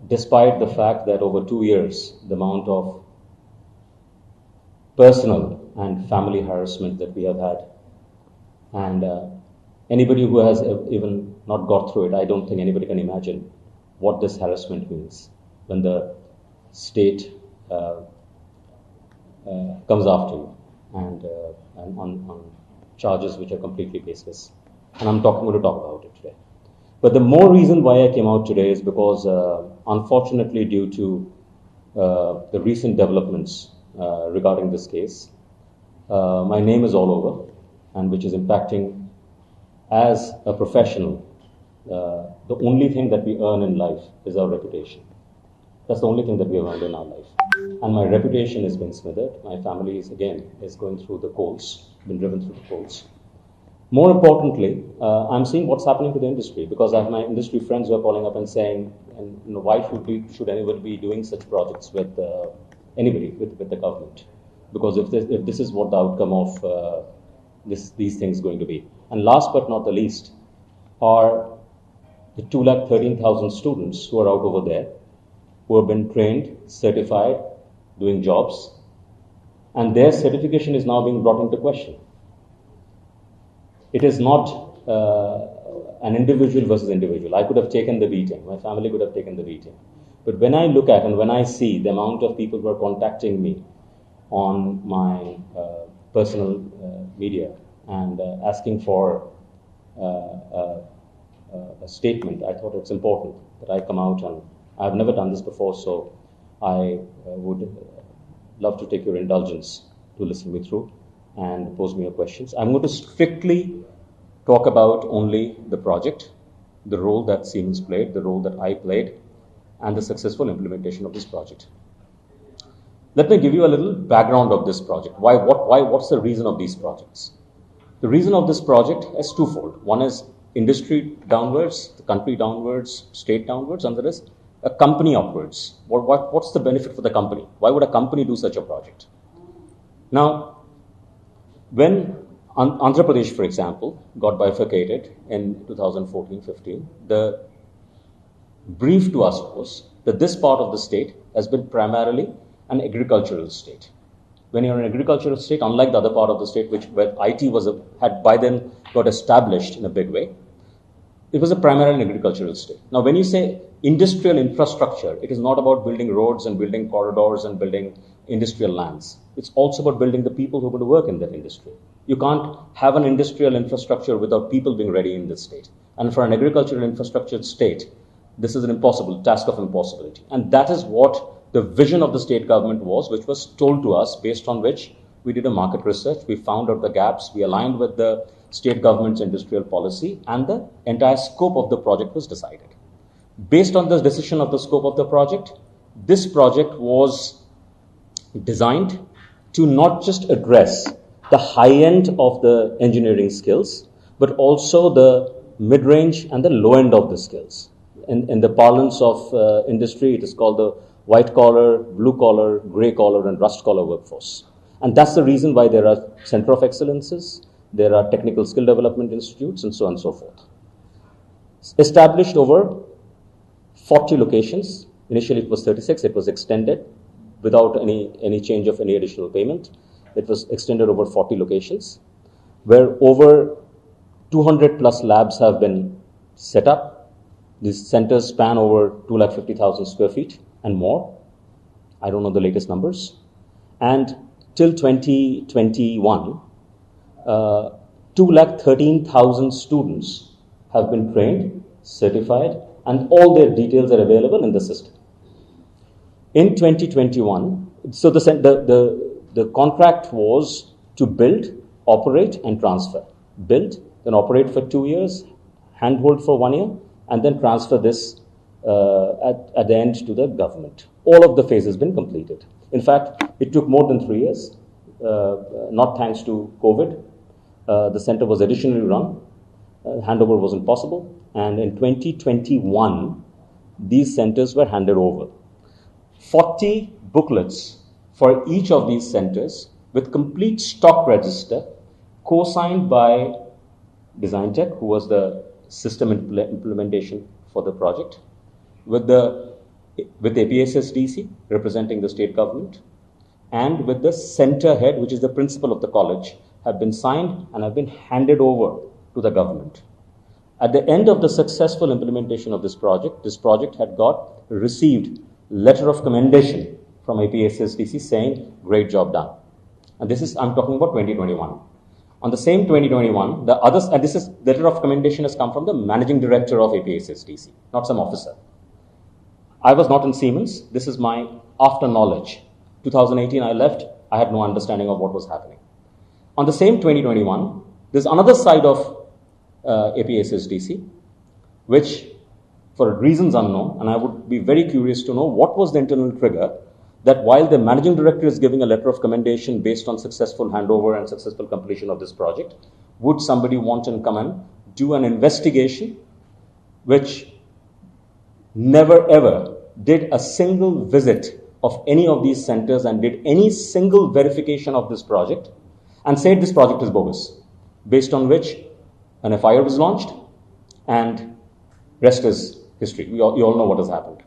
despite the fact that over 2 years, the amount of personal and family harassment that we have had, and anybody who has even not got through it, I don't think anybody can imagine what this harassment means when the state comes after you and on charges which are completely baseless. And I'm going to talk about it today. But the more reason why I came out today is because, unfortunately, due to the recent developments regarding this case, my name is all over, and which is impacting as a professional. The only thing that we earn in life is our reputation. That's the only thing that we have earned in our life. And my reputation has been smothered. My family is going through the coals, been driven through the coals. More importantly, I'm seeing what's happening to the industry, because I have my industry friends who are calling up and saying, and why should anybody be doing such projects with anybody, with the government? Because if this is what the outcome of these things going to be. And last but not the least are the 213,000 students who are out over there, who have been trained, certified, doing jobs, and their certification is now being brought into question. It is not an individual versus individual. I could have taken the beating. My family could have taken the beating. But when I look at and when I see the amount of people who are contacting me on my personal media and asking for a statement, I thought it's important that I come out, and I've never done this before, so I would love to take your indulgence to listen me through and pose me your questions. I'm going to strictly talk about only the project, the role that Siemens played, the role that I played, and the successful implementation of this project. Let me give you a little background of this project. What's the reason of these projects? The reason of this project is twofold. One is industry downwards, the country downwards, state downwards, and there is a company upwards. What's the benefit for the company? Why would a company do such a project? Now, when Andhra Pradesh, for example, got bifurcated in 2014-15, the brief to us was that this part of the state has been primarily an agricultural state. When you're an agricultural state, unlike the other part of the state, where IT had by then got established in a big way, it was a primarily an agricultural state. Now, when you say industrial infrastructure, it is not about building roads and building corridors and building industrial lands. It's also about building the people who are going to work in that industry. You can't have an industrial infrastructure without people being ready in this state. And for an agricultural infrastructure state, this is an impossible task of impossibility. And that is what the vision of the state government was, which was told to us, based on which we did a market research. We found out the gaps. We aligned with the state government's industrial policy, and the entire scope of the project was decided. Based on this decision of the scope of the project, this project was designed to not just address the high end of the engineering skills, but also the mid-range and the low end of the skills. In the parlance of industry, it is called the white collar, blue collar, gray collar, and rust collar workforce. And that's the reason why there are center of excellences, there are technical skill development institutes, and so on and so forth. Established over 40 locations. Initially it was 36, it was extended without any change of any additional payment. It was extended over 40 locations, where over 200 plus labs have been set up. These centers span over 250,000 square feet and more. I don't know the latest numbers. And till 2021, 213,000 students have been trained, certified, and all their details are available in the system. In 2021, so the contract was to build, operate, and transfer. Build, then operate for 2 years, handhold for 1 year, and then transfer this at the end to the government. All of the phases has been completed. In fact, it took more than 3 years, not thanks to COVID. The center was additionally run. Handover wasn't possible. And in 2021, these centers were handed over. 40 booklets for each of these centers with complete stock register, co-signed by Design Tech, who was the system implementation for the project, with APSSDC, representing the state government, and with the center head, which is the principal of the college, have been signed and have been handed over to the government. At the end of the successful implementation of this project had received letter of commendation from APSSDC saying, great job done. And I'm talking about 2021. On the same 2021, the letter of commendation has come from the managing director of APSSDC, not some officer. I was not in Siemens. This is my after knowledge. 2018, I left. I had no understanding of what was happening. On the same 2021, there's another side of APSSDC, which, for reasons unknown, and I would be very curious to know what was the internal trigger, that while the managing director is giving a letter of commendation based on successful handover and successful completion of this project, would somebody want and come and do an investigation which never ever did a single visit of any of these centers and did any single verification of this project and said this project is bogus, based on which an FIR was launched and rest is history. You all know what has happened.